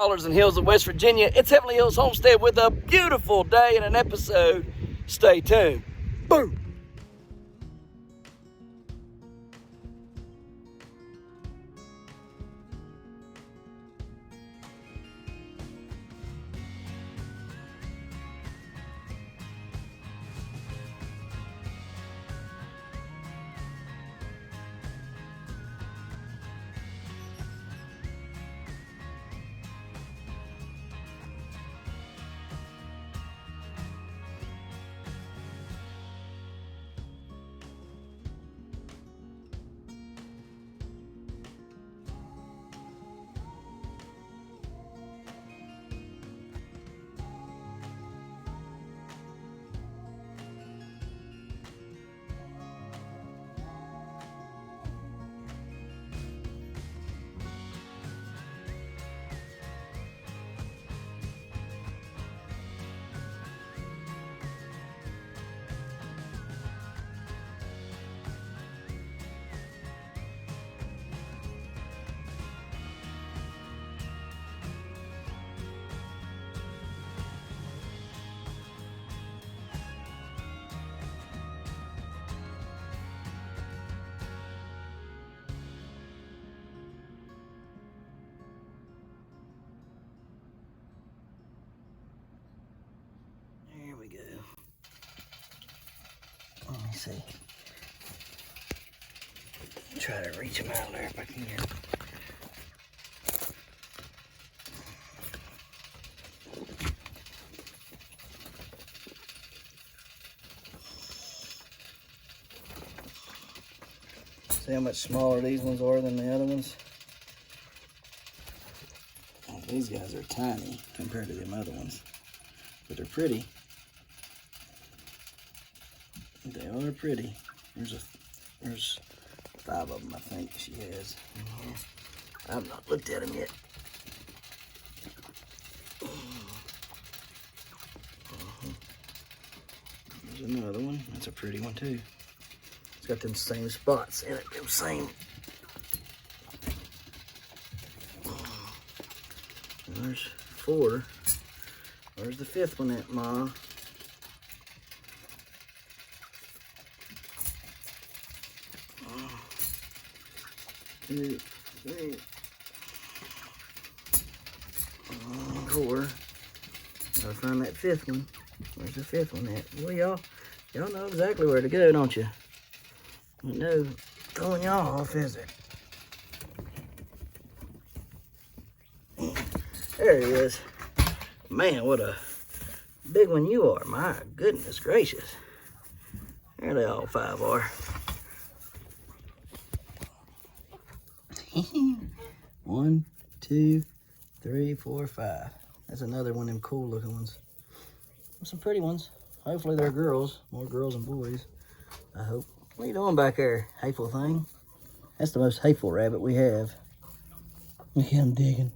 Dollars and Hills of West Virginia. It's Heavenly Hills Homestead with a beautiful day and an episode. Stay tuned. Boom. Here we go. Let me see. Try to reach them out there if I can. See how much smaller these ones are than the other ones? Oh, these guys are tiny compared to them other ones, but they're pretty. They are pretty. There's 5 of them, I think she has in here. I've not looked at them yet. There's another one. That's a pretty one too. It's got them same spots in it. Them same. There's 4. Where's the 5th one at, Ma? 2, 3, 4. Gotta find that 5th one. Where's the 5th one at? Well, y'all know exactly where to go, don't you? You know, throwing y'all off, is it? There he is. Man, what a big one you are. My goodness gracious. There they all 5 are. 1, 2, 3, 4, 5. That's another one of them cool looking ones. Some pretty ones. Hopefully they're girls. More girls than boys, I hope. What are you doing back there, hateful thing? That's the most hateful rabbit we have. Look at him digging.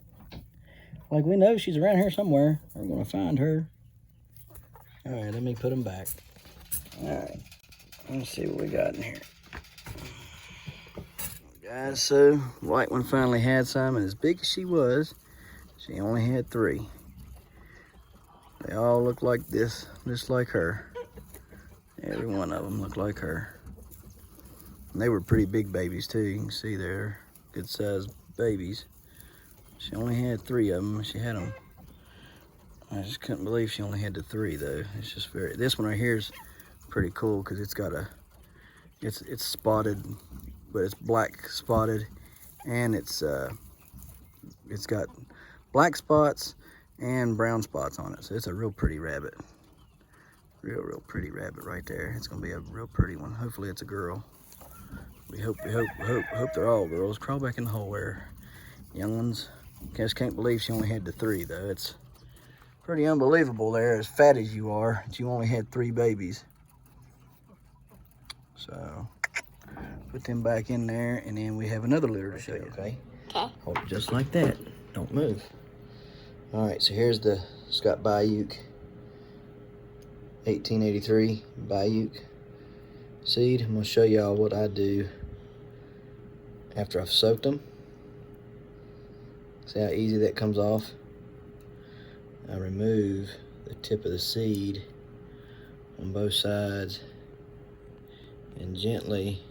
Like, we know she's around here somewhere. We're gonna find her. All right, let me put them back. All right, let's see what we got in here. Guys, so white one finally had some, and as big as she was, she only had 3. They all look like this, just like her. Every one of them looked like her. And they were pretty big babies too. You can see they're good sized babies. She only had 3 of them. She had them. I just couldn't believe she only had the 3 though. It's just very. This one right here is pretty cool because it's got a. It's spotted, but it's black spotted, and it's got black spots and brown spots on it. So it's a real pretty rabbit. Real pretty rabbit right there. It's gonna be a real pretty one. Hopefully it's a girl. We hope they're all girls. Crawl back in the hole there, young ones. Just can't believe she only had the 3 though. It's pretty unbelievable there, as fat as you are, that you only had 3 babies. So put them back in there, and then we have another litter to show you, okay? Okay. Hold it just like that. Don't move. All right, so here's the Scott Bayuk 1883 Bayuk seed. I'm gonna show y'all what I do after I've soaked them. See how easy that comes off? I remove the tip of the seed on both sides and gently.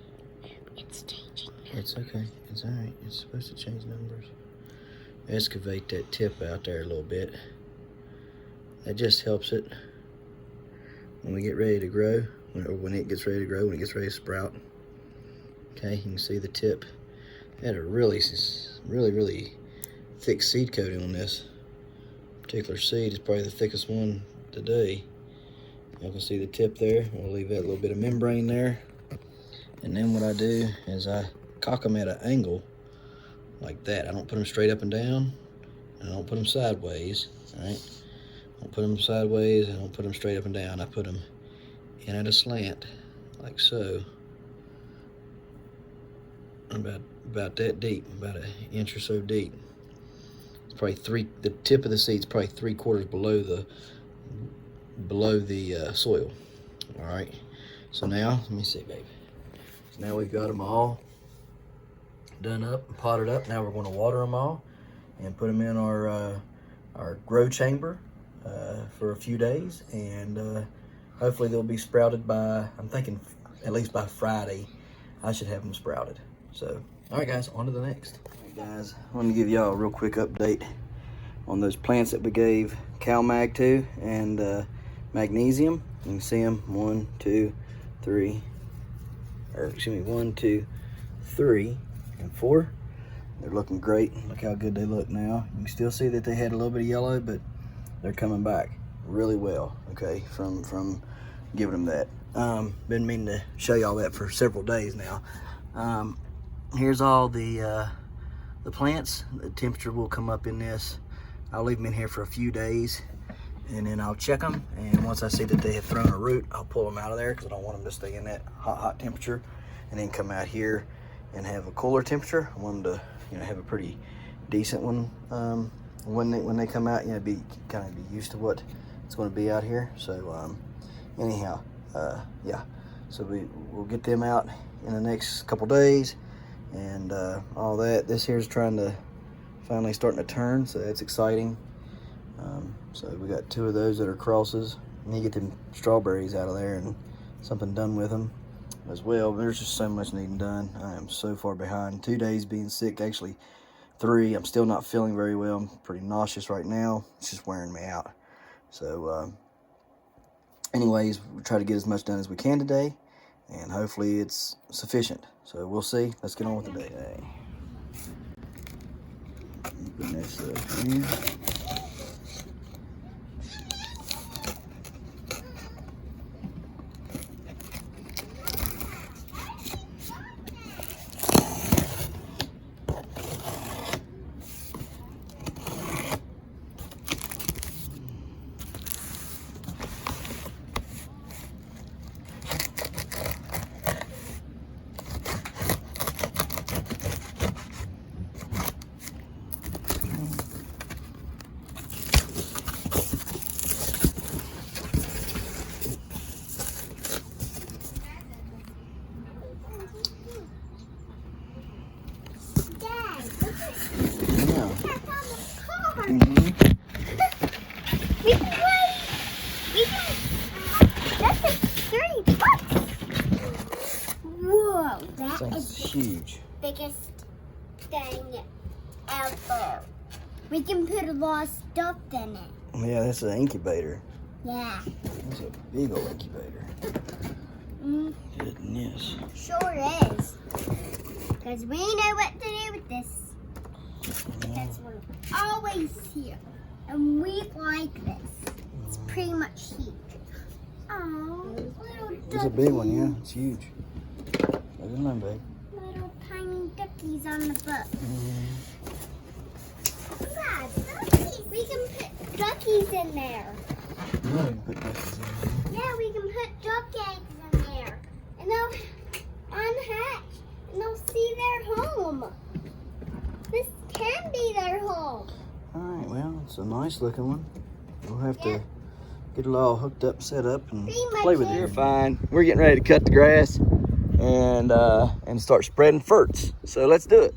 It's changing. It's okay. It's all right. It's supposed to change numbers. Excavate that tip out there a little bit. That just helps it when we get ready to grow, or when it gets ready to grow, when it gets ready to sprout. Okay, you can see the tip. It had a really thick seed coating on this particular seed. It's probably the thickest one today. You can see the tip there. We'll leave that little bit of membrane there. And then what I do is I cock them at an angle like that. I don't put them straight up and down, and I don't put them sideways, all right? I don't put them sideways, I don't put them straight up and down. I put them in at a slant, like so. About that deep, about an inch or so deep. It's probably the tip of the seed's probably 3/4 below the soil. All right, so now, let me see, babe. So now we've got them all done up and potted up. Now we're going to water them all and put them in our grow chamber for a few days, and hopefully they'll be sprouted by, I'm thinking at least by Friday I should have them sprouted. So all right guys, on to the next. All right guys, I want to give y'all a real quick update on those plants that we gave CalMag to and magnesium. You can see them 1, 2, 3, or excuse me, 1, 2, 3, and 4. They're looking great. Look how good they look now. You can still see that they had a little bit of yellow, but they're coming back really well, okay, from giving them that. Been meaning to show y'all that for several days now. Here's all the plants. The temperature will come up in this. I'll leave them in here for a few days, and then I'll check them, and once I see that they have thrown a root, I'll pull them out of there because I don't want them to stay in that hot temperature and then come out here and have a cooler temperature. I want them to, you know, have a pretty decent one when they come out, you know, be used to what it's going to be out here. So anyhow, yeah, so we'll get them out in the next couple days and all that. This here's trying to finally starting to turn, so that's exciting. So we got 2 of those that are crosses. And you get them strawberries out of there and something done with them as well. But there's just so much needing done. I am so far behind. 2 days being sick, actually 3. I'm still not feeling very well. I'm pretty nauseous right now. It's just wearing me out. So anyways, we'll try to get as much done as we can today, and hopefully it's sufficient. So we'll see. Let's get on with the day. Okay. Open this up here. That's huge. Biggest thing ever. We can put a lot of stuff in it. Yeah, that's an incubator. Yeah. That's a big old incubator. Goodness. Sure is. Because we know what to do with this. Because we're always here. And we like this. It's pretty much huge. Oh, little duckies. It's a big one, yeah. It's huge. Look at them, babe. Little tiny duckies on the book. Yeah, duckies. We can put duckies in there. Yeah, we can put duckies in there. Yeah, we can put duck eggs in there. And they'll unhatch. And they'll see their home. This can be their home. Alright, well, it's a nice looking one. We'll have to get it all hooked up, set up, and play with it. You're fine. We're getting ready to cut the grass and start spreading ferts. So let's do it.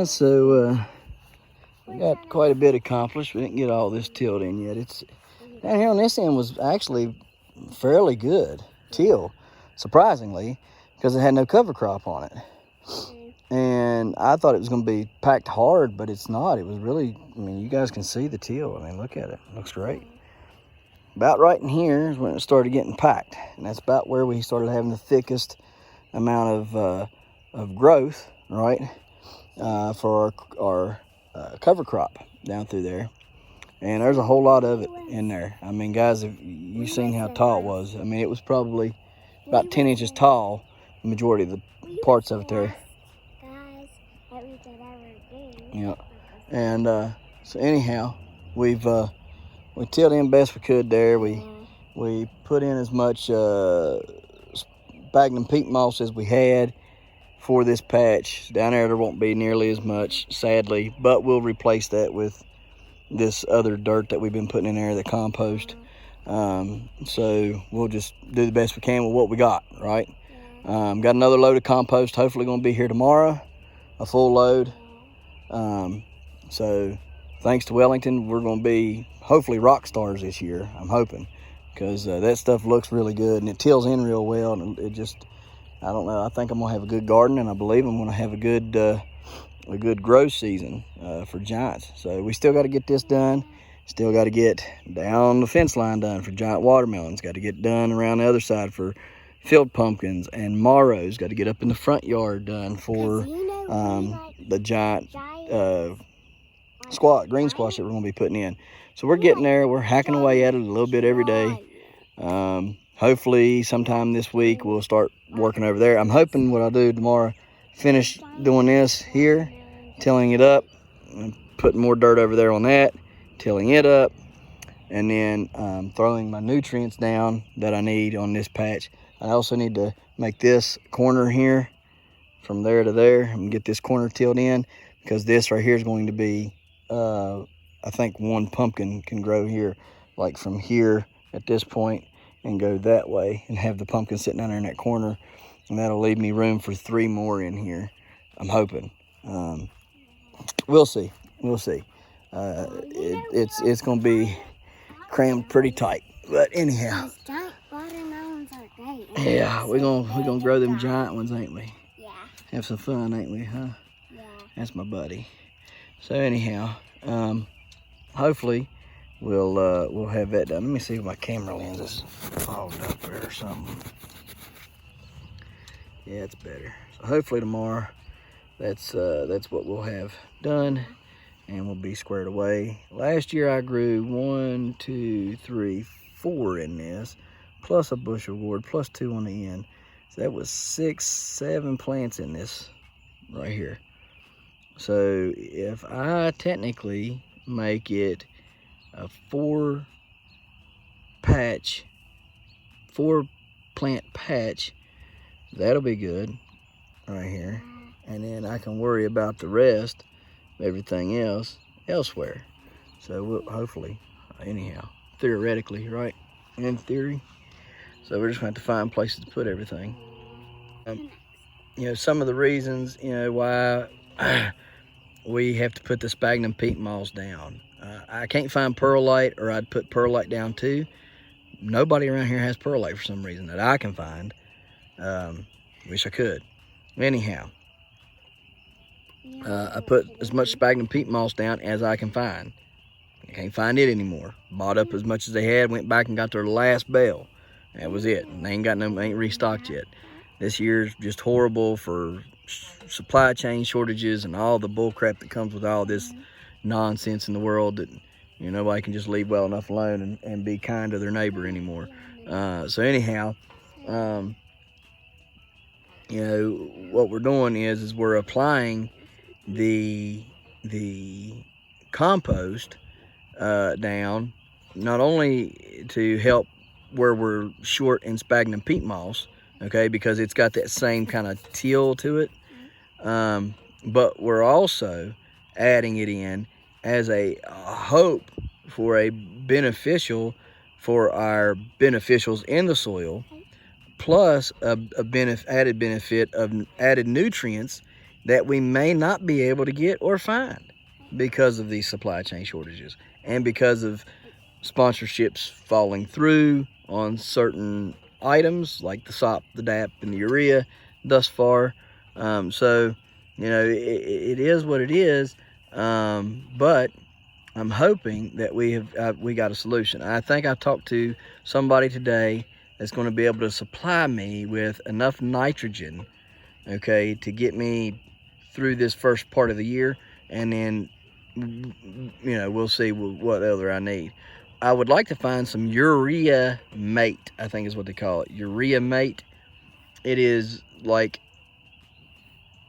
So we got quite a bit accomplished. We didn't get all this tilled in yet. It's down here on this end was actually fairly good till, surprisingly, because it had no cover crop on it. And I thought it was going to be packed hard, but it's not. It was really, I mean, you guys can see the till. I mean, look at it. It looks great. About right in here is when it started getting packed. And that's about where we started having the thickest amount of growth, right, for our cover crop down through there. And there's a whole lot of it in there. I mean, guys, you've seen how tall it was. I mean, it was probably about 10 inches tall, the majority of the parts of it there. Yeah. And so anyhow, we tilled in best we could there. We put in as much sphagnum peat moss as we had for this patch. Down there won't be nearly as much, sadly, but we'll replace that with this other dirt that we've been putting in there, the compost. So we'll just do the best we can with what we got, right? Got another load of compost, hopefully going to be here tomorrow, a full load. So thanks to Wellington, we're going to be hopefully rock stars this year, I'm hoping, because that stuff looks really good and it tills in real well. And it just, I don't know, I think I'm going to have a good garden, and I believe I'm going to have a good growth season for giants. So we still got to get this done. Still got to get down the fence line done for giant watermelons. Got to get done around the other side for field pumpkins and marrows. Got to get up in the front yard done for the giant green squash that we're going to be putting in. So we're getting there. We're hacking away at it a little bit every day. Hopefully sometime this week we'll start working over there. I'm hoping what I'll do tomorrow, finish doing this here, tilling it up, and putting more dirt over there on that, tilling it up, and then throwing my nutrients down that I need on this patch. I also need to make this corner here from there to there and get this corner tilled in, because this right here is going to be, I think one pumpkin can grow here, like from here at this point and go that way and have the pumpkin sitting down there in that corner. And that'll leave me room for 3 more in here, I'm hoping. We'll see. We'll see. It's going to be crammed pretty tight. But anyhow. Giant watermelons are great. Yeah, we're gonna grow them giant ones, ain't we? Yeah. Have some fun, ain't we, huh? Yeah. That's my buddy. So anyhow, hopefully we'll have that done. Let me see if my camera lens is fogged up there or something. Yeah, it's better. So hopefully tomorrow, that's what we'll have done, and we'll be squared away. Last year I grew 1, 2, 3, 4 in this, plus a bushel gourd, plus 2 on the end. So that was 6, 7 plants in this right here. So if I technically make it a 4 plant patch, that'll be good right here. And then I can worry about the rest of everything else elsewhere. So we'll hopefully, anyhow, theoretically, right? In theory. So we're just going to have to find places to put everything. You know, some of the reasons, you know, why we have to put the sphagnum peat moss down. I can't find perlite, or I'd put perlite down too. Nobody around here has perlite for some reason that I can find. Wish I could. Anyhow, I put as much sphagnum peat moss down as I can find. I can't find it anymore. Bought up as much as they had, went back and got their last bale. That was it. And they ain't restocked yet. This year's just horrible for supply chain shortages and all the bull crap that comes with all this nonsense in the world, that, you know, nobody can just leave well enough alone and be kind to their neighbor anymore. So anyhow, you know, what we're doing is we're applying the compost down, not only to help where we're short in sphagnum peat moss, okay, because it's got that same kind of till to it, but we're also adding it in as a hope for a beneficial for our beneficials in the soil, plus a added benefit of added nutrients that we may not be able to get or find because of these supply chain shortages and because of sponsorships falling through on certain items like the SOP, the DAP, and the urea thus far. So, you know, it is what it is, but I'm hoping that we got a solution. I think I talked to somebody today that's going to be able to supply me with enough nitrogen, okay, to get me through this first part of the year, and then, you know, we'll see what other I need. I would like to find some urea mate, I think is what they call it, urea mate. It is like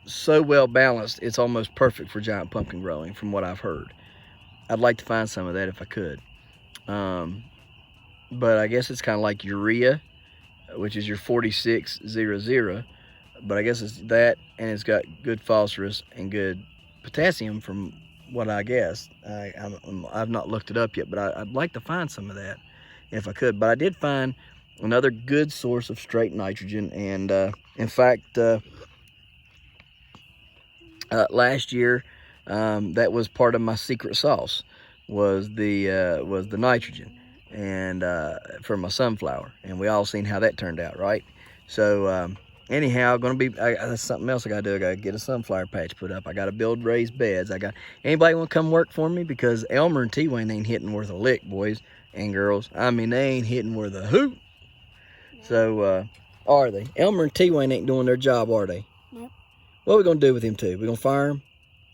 so well balanced, it's almost perfect for giant pumpkin growing from what I've heard. I'd like to find some of that if I could. But I guess it's kind of like urea, which is your 4600, but I guess it's that, and it's got good phosphorus and good potassium from what I guess. I've not looked it up yet, but I'd like to find some of that if I could. But I did find another good source of straight nitrogen, and in fact, last year, that was part of my secret sauce, was the nitrogen, and for my sunflower, and we all seen how that turned out, right? So anyhow, that's something else I gotta do. I gotta get a sunflower patch put up. I gotta build raised beds. Anybody want to come work for me? Because Elmer and T-Wayne ain't hitting worth a lick, boys and girls. I mean, they ain't hitting worth a hoot. So are they? Elmer and T-Wayne ain't doing their job, are they? Nope. What are we gonna do with him too? We gonna fire him?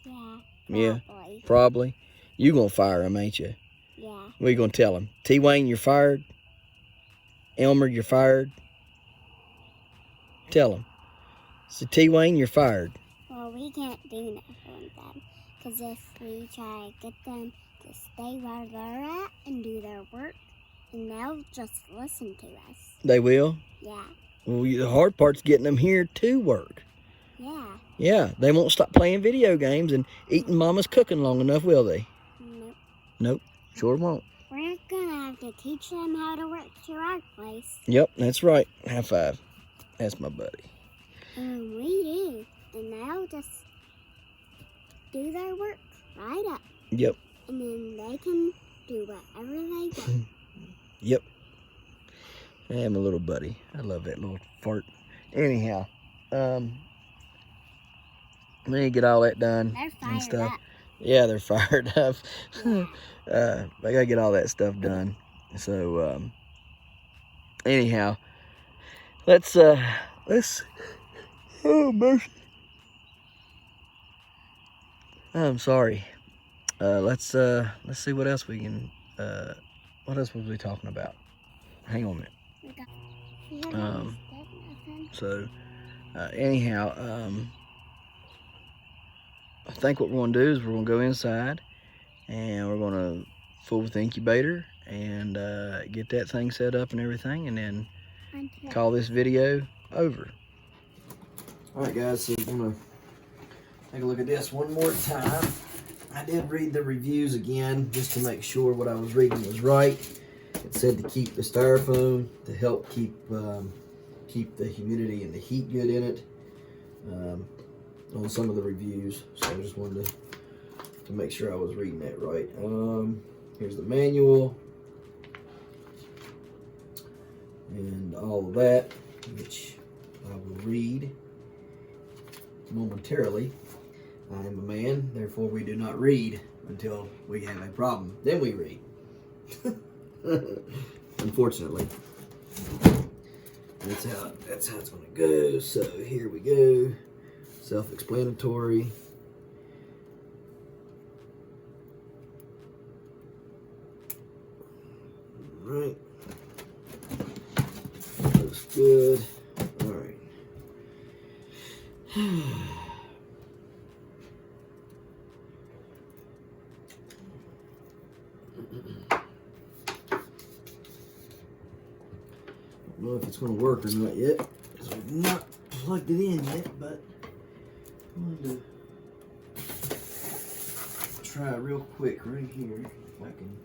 Yeah. Yeah, probably. You gonna fire him, ain't you? Yeah. What are you gonna tell him? T-Wayne, you're fired. Elmer, you're fired. Tell him. So T-Wayne, you're fired. Well, we can't do nothing with them, because if we try to get them to stay where they're at and do their work, and they'll just listen to us. They will? Yeah. Well, the hard part's getting them here to work. Yeah. Yeah, they won't stop playing video games and eating mama's cooking long enough, will they? Nope. Nope, sure won't. We're gonna have to teach them how to work to our place. Yep, that's right. High five. That's my buddy. And we do. And they'll just do their work right up. Yep. And then they can do whatever they want. Yep. I'm a little buddy. I love that little fart. Anyhow, let me get all that done. They're fired and stuff. up. Yeah, they're fired up. Yeah. I gotta get all that stuff done. So, anyhow, let's, oh mercy. I'm sorry. Let's see what else we can, what else was we talking about? Hang on a minute. So, anyhow, I think what we're going to do is we're going to go inside and we're going to fool with the incubator and get that thing set up and everything, and then call this video over. All right, guys, so we're going to take a look at this one more time. I did read the reviews again just to make sure what I was reading was right. It said to keep the styrofoam to help keep the humidity and the heat good in it on some of the reviews. So I just wanted to make sure I was reading that right. Here's the manual and all of that, which I will read momentarily. I am a man, therefore we do not read until we have a problem. Then we read. Unfortunately. That's how it's gonna go. So here we go. Self-explanatory. All right. Looks good. All right. I don't know if it's going to work or not yet, because we've not plugged it in yet, but I'm going to try real quick right here if I can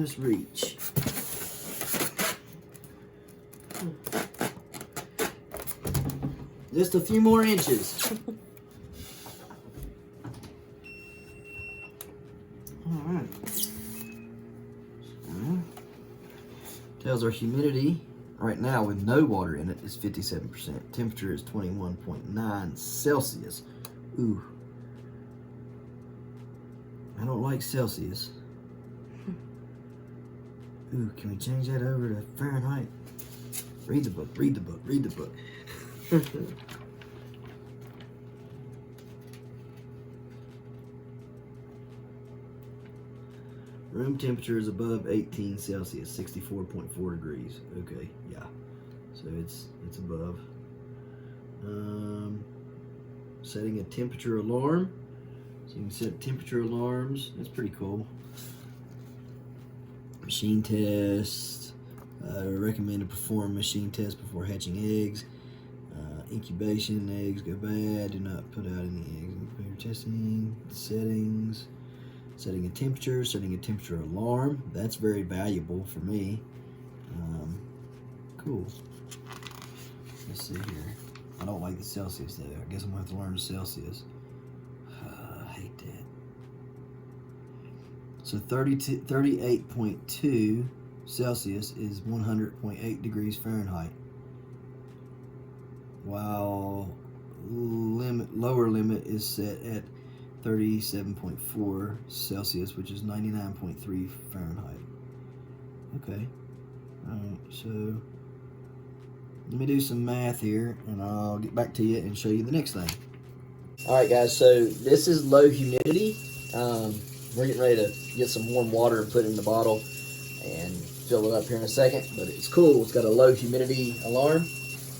just reach. Just a few more inches. Alright. Tells our humidity right now with no water in it is 57%. Temperature is 21.9 Celsius. Ooh. I don't like Celsius. Ooh, can we change that over to Fahrenheit? Read the book, read the book, read the book. Room temperature is above 18 Celsius, 64.4 degrees. Okay, yeah. So it's above. Setting a temperature alarm. So you can set temperature alarms. That's pretty cool. Machine test. Recommend to perform machine test before hatching eggs. Incubation, eggs go bad. Do not put out any eggs. Incubator testing. Settings. Setting a temperature alarm. That's very valuable for me. Cool. Let's see here. I don't like the Celsius though. I guess I'm gonna have to learn Celsius. I hate that. So 38.2 Celsius is 100.8 degrees Fahrenheit. While lower limit is set at 37.4 Celsius, which is 99.3 Fahrenheit. Okay. Alright, so let me do some math here and I'll get back to you and show you the next thing. Alright guys, so this is low humidity. We're getting ready to get some warm water and put it in the bottle and fill it up here in a second, but it's cool. It's got a low humidity alarm,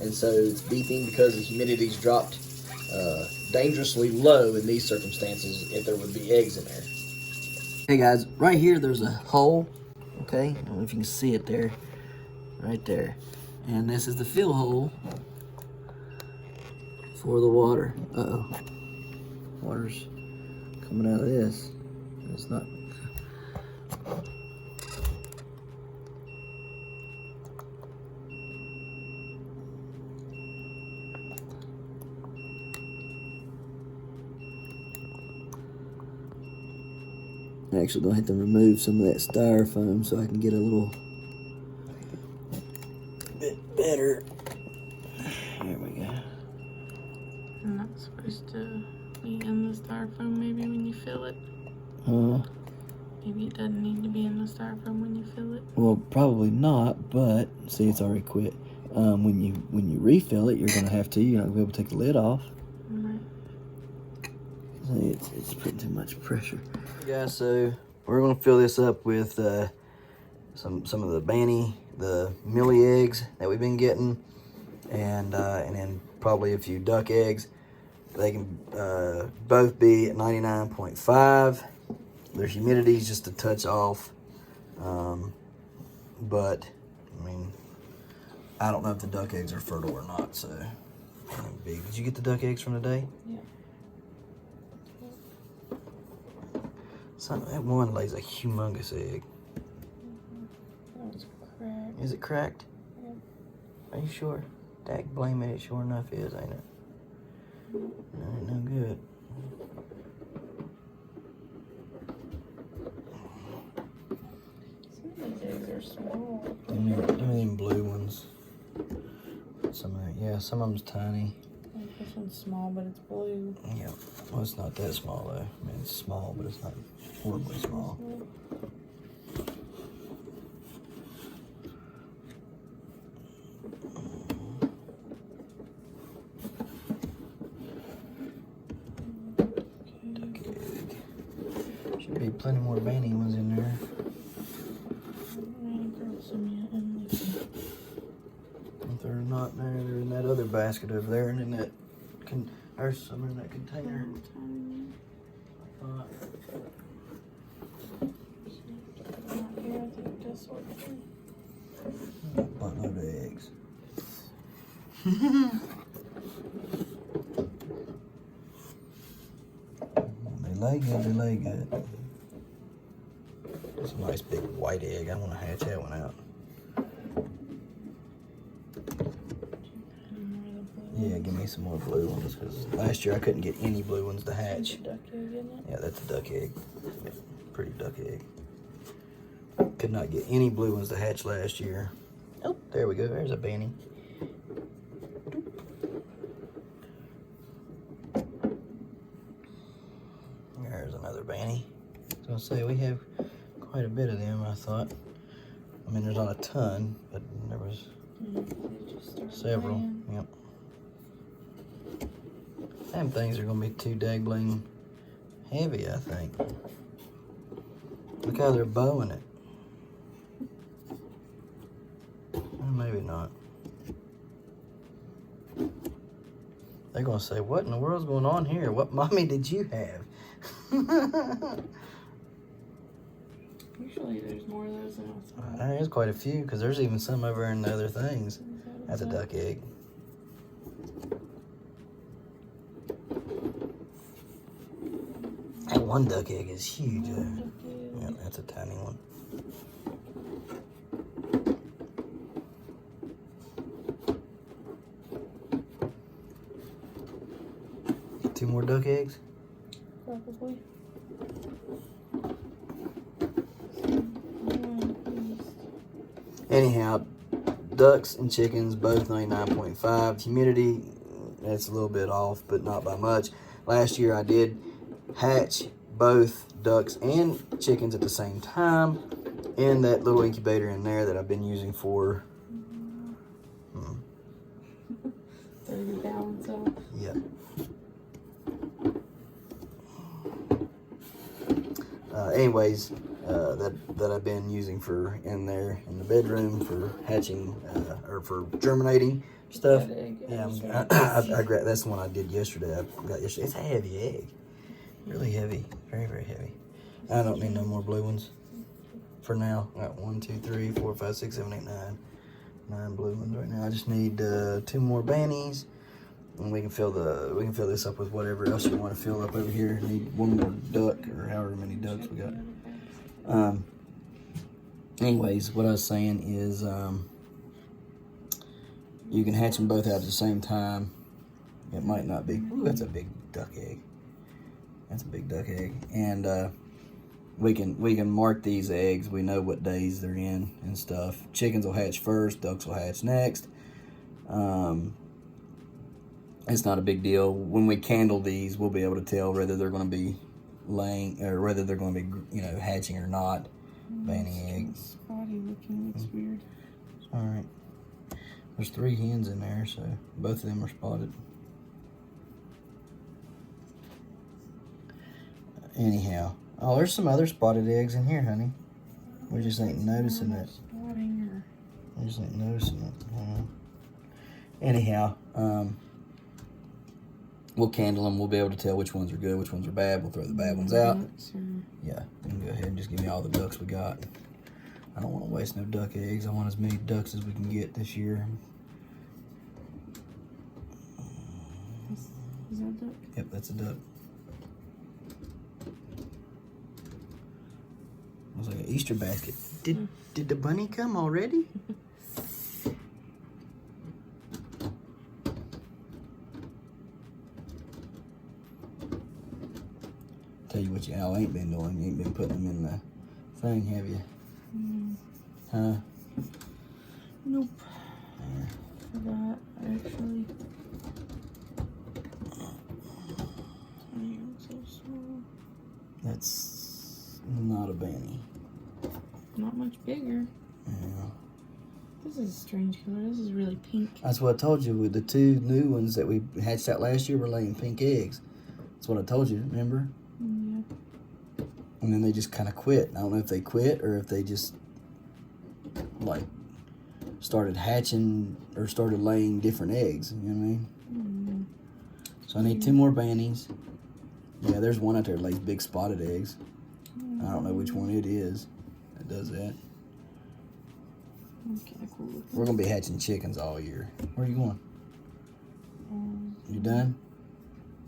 and so it's beeping because the humidity's dropped dangerously low in these circumstances if there would be eggs in there. Hey guys, right here there's a hole, okay? I don't know if you can see it there, right there. And this is the fill hole for the water. Uh-oh. Water's coming out of this. It's not. Actually gonna have to remove some of that styrofoam so I can get a little bit better. There we go. I'm not supposed to be in the styrofoam maybe when you fill it. Maybe it doesn't need to be in the styrofoam when you fill it. Well, probably not, but see, it's already quit. When you refill it, you're gonna have to. You're not gonna be able to take the lid off. Right. See, it's putting too much pressure. Guys, so we're gonna fill this up with some of the the millie eggs that we've been getting, and then probably a few duck eggs. They can both be at 99.5. Their humidity is just a touch off, but I mean, I don't know if the duck eggs are fertile or not. So big. Did you get the duck eggs from today? Yeah. That one lays a humongous egg. That was cracked. Is it cracked? Yeah. Are you sure? Dag blame it sure enough is, ain't it? That ain't no good. Some of these eggs are small. Give me them blue ones. Some of them's tiny. Like this one's small, but it's blue. Yeah. Well, it's not that small though. I mean, it's small, but it's not horribly small. Duck egg. Should be plenty more veiny ones in there. If they're not there, they're in that other basket over there, and in that there's some in that container. Buttload of eggs. They lay good, they lay good. It's a nice big white egg. I want to hatch that one out. Yeah, give me some more blue ones, because last year I couldn't get any blue ones to hatch. Duck egg, isn't it? Yeah, that's a duck egg. Yeah, pretty duck egg. Could not get any blue ones to hatch last year. Oh, there we go. There's a banny. There's another banny. So I'll say we have quite a bit of them, I thought. I mean, there's not a ton, but there was several. Yep. Them things are gonna be too daggling heavy, I think. Look how they're bowing it. Well, maybe not. They're gonna say, what in the world's going on here? What mommy did you have? Usually there's more of those than outside. There's quite a few, because there's even some over in the other things. That's a duck egg. That one duck egg is huge. Yeah, that's a tiny one. Two more duck eggs? Probably. Anyhow, ducks and chickens, both 99.5. Humidity, that's a little bit off, but not by much. Last year I did hatch both ducks and chickens at the same time in that little incubator in there that I've been using for... Throw your balance off. Yep. Anyways, that I've been using for in there in the bedroom for hatching or for germinating stuff. Yeah, I grabbed, that's the one I did yesterday. I got yesterday. It's a heavy egg, really heavy, very very heavy. I don't need no more blue ones for now. I got 1, 2, 3, 4, 5, 6, 7, 8, 9 blue ones right now. I just need 2 more bannies. And we can fill this up with whatever else you want to fill up over here. Need 1 more duck, or however many ducks we got. Anyways, what I was saying is you can hatch them both out at the same time. It might not be. Ooh, that's a big duck egg. That's a big duck egg. And we can mark these eggs. We know what days they're in and stuff. Chickens will hatch first. Ducks will hatch next. It's not a big deal. When we candle these, we'll be able to tell whether they're going to be laying or whether they're going to be, hatching or not. Banny eggs. Spotty looking, looks weird. All right. There's 3 hens in there, so both of them are spotted. Anyhow, oh, there's some other spotted eggs in here, honey. We just ain't noticing it. We just ain't noticing it. Anyhow, we'll candle them. We'll be able to tell which ones are good, which ones are bad. We'll throw the bad ones out. Yeah, you can go ahead and just give me all the ducks we got. I don't want to waste no duck eggs. I want as many ducks as we can get this year. Is that a duck? Yep, that's a duck. Looks like an Easter basket. Did the bunny come already? Tell you what y'all ain't been doing. You ain't been putting them in the thing, have you? Huh? Nope. Forgot, actually. So small. That's not a banny. Not much bigger. Yeah. This is a strange color. This is really pink. That's what I told you. With the 2 new ones that we hatched out last year were laying pink eggs. That's what I told you, remember? Yeah. And then they just kind of quit. I don't know if they quit or if they just like started hatching or started laying different eggs. You know what I mean? So I need 2 more bannies. Yeah, there's one out there that lays big spotted eggs. I don't know which one it is that does that. That's kind of cool looking. We're gonna be hatching chickens all year. Where are you going? You done?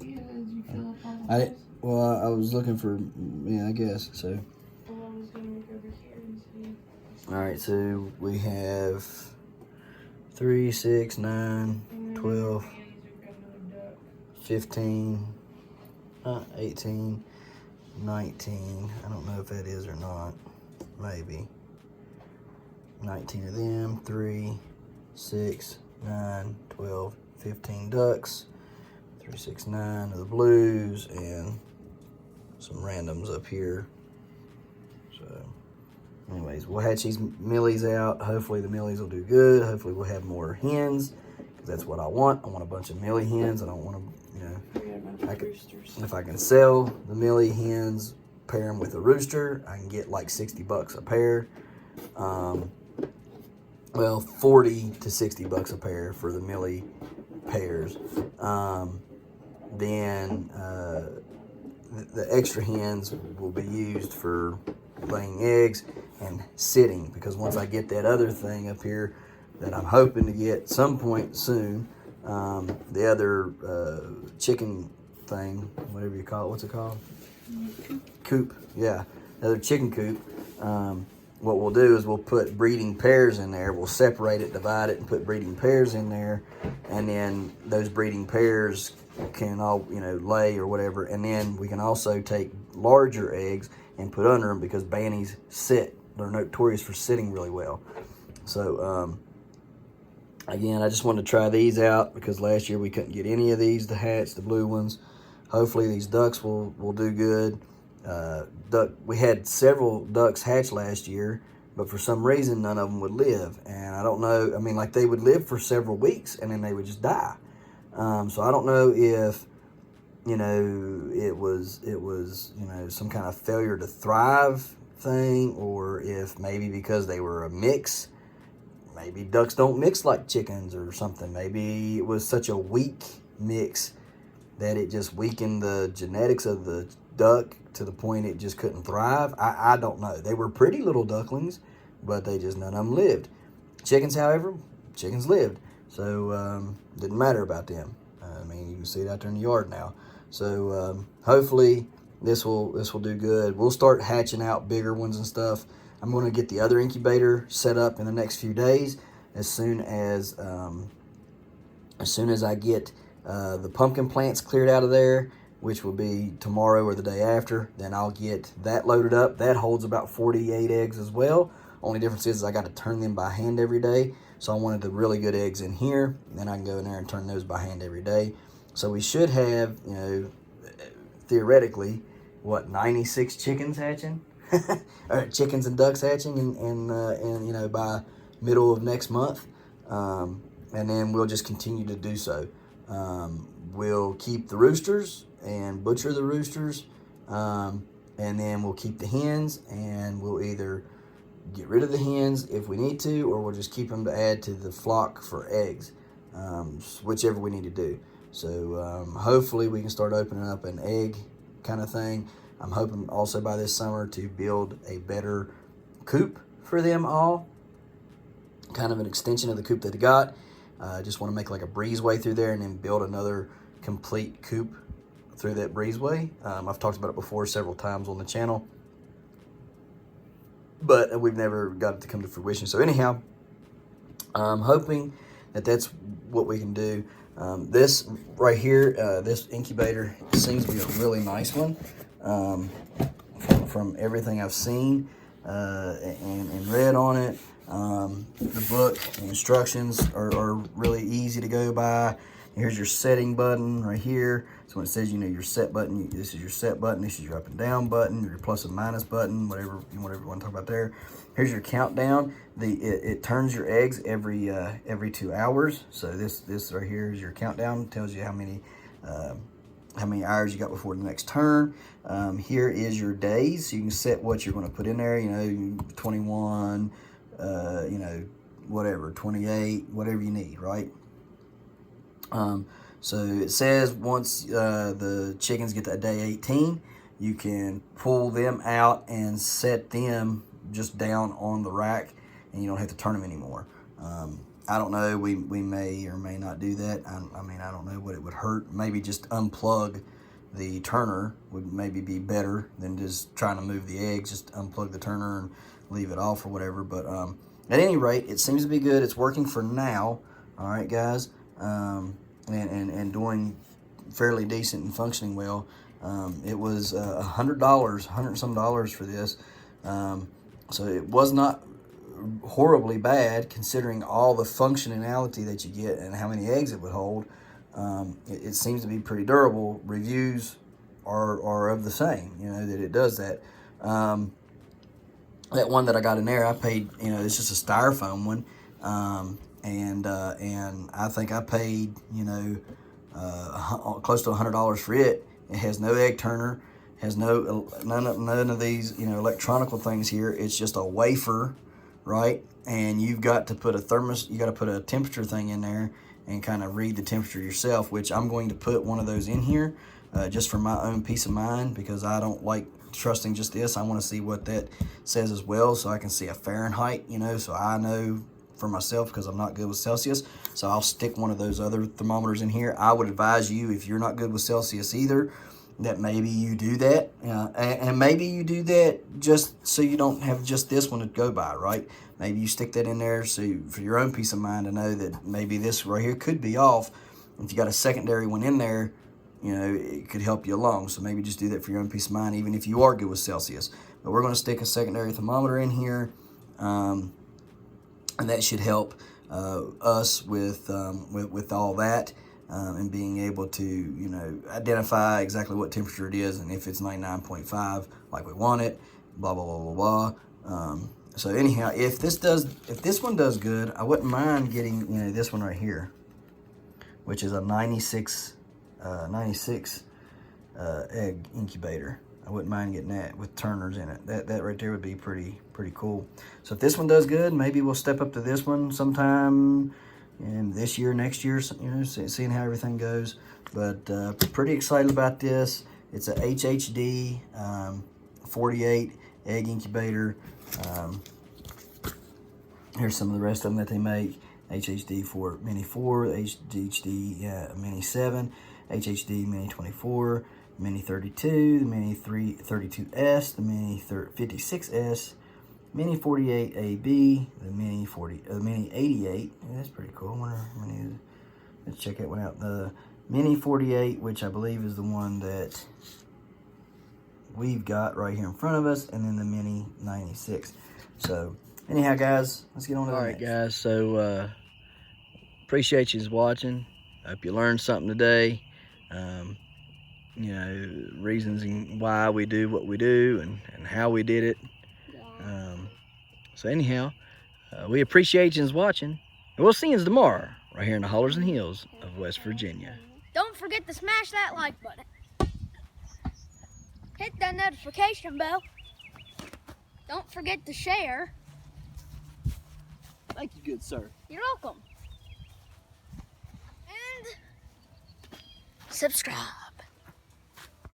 Yeah, did you fill up all the holes? Well, I was looking for, yeah, I guess so. Well, I was gonna look over here and see. All right, so we have 3, 6, 9, 12. 15, 18, 19. I don't know if that is or not. Maybe. 19 of them. 3, 6, 9, 12, 15 ducks. 3, 6, 9 of the blues, and some randoms up here. So, anyways, we'll hatch these millies out. Hopefully the millies will do good. Hopefully we'll have more hens, because that's what I want. I want a bunch of millie hens. I don't want to, you know, if I can sell the millie hens, pair them with a rooster, I can get like $60 a pair. Well, 40 to 60 bucks a pair for the millie pairs. Then the extra hens will be used for laying eggs and sitting, because once I get that other thing up here that I'm hoping to get some point soon, the other chicken thing, whatever you call it, what's it called? Coop. Yeah, another chicken coop. What we'll do is we'll put breeding pairs in there. We'll separate it, divide it, and put breeding pairs in there, and then those breeding pairs can all, you know, lay or whatever, and then we can also take larger eggs and put under them, because bannies sit. They're notorious for sitting really well. So again, I just wanted to try these out, because last year we couldn't get any of these to hatch, the blue ones. Hopefully these ducks will do good. We had several ducks hatch last year, but for some reason none of them would live, and I don't know. I mean, like, they would live for several weeks and then they would just die. So I don't know if, you know, it was, you know, some kind of failure to thrive thing, or if maybe because they were a mix. Maybe ducks don't mix like chickens or something. Maybe it was such a weak mix that it just weakened the genetics of the duck to the point it just couldn't thrive. I don't know. They were pretty little ducklings, but they just, none of them lived. Chickens, however, chickens lived. So didn't matter about them. I mean, you can see it out there in the yard now. So hopefully this will do good. We'll start hatching out bigger ones and stuff. I'm going to get the other incubator set up in the next few days. As soon as I get the pumpkin plants cleared out of there, which will be tomorrow or the day after, then I'll get that loaded up. That holds about 48 eggs as well. Only difference is I got to turn them by hand every day. So I wanted the really good eggs in here. Then I can go in there and turn those by hand every day. So we should have, you know, theoretically, what, 96 chickens hatching? Or chickens and ducks hatching, and you know, by middle of next month. And then we'll just continue to do so. We'll keep the roosters and butcher the roosters, and then we'll keep the hens, and we'll either get rid of the hens if we need to, or we'll just keep them to add to the flock for eggs, whichever we need to do. So hopefully we can start opening up an egg kind of thing. I'm hoping also by this summer to build a better coop for them all, kind of an extension of the coop that they got. I just want to make like a breezeway through there and then build another complete coop through that breezeway. I've talked about it before several times on the channel, but we've never got it to come to fruition. So anyhow, I'm hoping that that's what we can do. This right here, this incubator seems to be a really nice one, from everything I've seen and read on it. The book, the instructions are really easy to go by. Here's your setting button right here. So when it says, you know, your set button, this is your set button, this is your up and down button, your plus and minus button, whatever you want to talk about there. Here's your countdown. It turns your eggs every 2 hours. So this right here is your countdown. It tells you how many hours you got before the next turn. Here is your days. So you can set what you're going to put in there. You know, 21, you know, whatever, 28, whatever you need, right? So it says once the chickens get to day 18, you can pull them out and set them just down on the rack, and you don't have to turn them anymore. I don't know, we may or may not do that. I mean, I don't know what it would hurt. Maybe just unplug the turner would maybe be better than just trying to move the eggs. Just unplug the turner and leave it off or whatever. But at any rate, it seems to be good. It's working for now. All right, guys. And doing fairly decent and functioning well. It was $100 and some dollars for this. So it was not horribly bad considering all the functionality that you get and how many eggs it would hold. It seems to be pretty durable. Reviews are of the same, you know, that it does that. That one that I got in there, I paid, you know, it's just a styrofoam one. And I think I paid, you know, close to $100 for it. It has no egg turner, has none of these, you know, electronical things here. It's just a wafer, right? And you've got to put you got to put a temperature thing in there and kind of read the temperature yourself, which I'm going to put one of those in here just for my own peace of mind, because I don't like trusting just this. I want to see what that says as well, so I can see a Fahrenheit, you know, so I know for myself, because I'm not good with Celsius. So I'll stick one of those other thermometers in here. I would advise you, if you're not good with Celsius either, that maybe you do that, and maybe you do that just so you don't have just this one to go by, right? Maybe you stick that in there so for your own peace of mind to know that maybe this right here could be off. If you got a secondary one in there, you know, it could help you along. So maybe just do that for your own peace of mind, even if you are good with Celsius. But we're going to stick a secondary thermometer in here, and that should help us with all that. And being able to, you know, identify exactly what temperature it is, and if it's 99.5 like we want it, blah blah blah blah blah. So anyhow, if this one does good, I wouldn't mind getting, you know, this one right here, which is a 96 egg incubator. I wouldn't mind getting that with turners in it. That right there would be pretty cool. So if this one does good, maybe we'll step up to this one sometime in this year, next year, you know, seeing how everything goes. But pretty excited about this. It's a HHD 48 egg incubator. Here's some of the rest of them that they make. HHD Mini 4, HHD Mini 7, HHD Mini 24, Mini 32, the Mini 32S, the Mini 56S, Mini 48 AB, the Mini 88. Yeah, that's pretty cool. I wonder how many. Let's check that one out. The Mini 48, which I believe is the one that we've got right here in front of us, and then the Mini 96. So anyhow, guys, let's get on to the next. All right, guys. So appreciate you watching. Hope you learned something today. You know, reasons why we do what we do and how we did it. So anyhow, we appreciate you watching, and we'll see you tomorrow right here in the hollers and hills of West Virginia. Don't forget to smash that like button. Hit that notification bell. Don't forget to share. Thank you, good sir. You're welcome. And subscribe.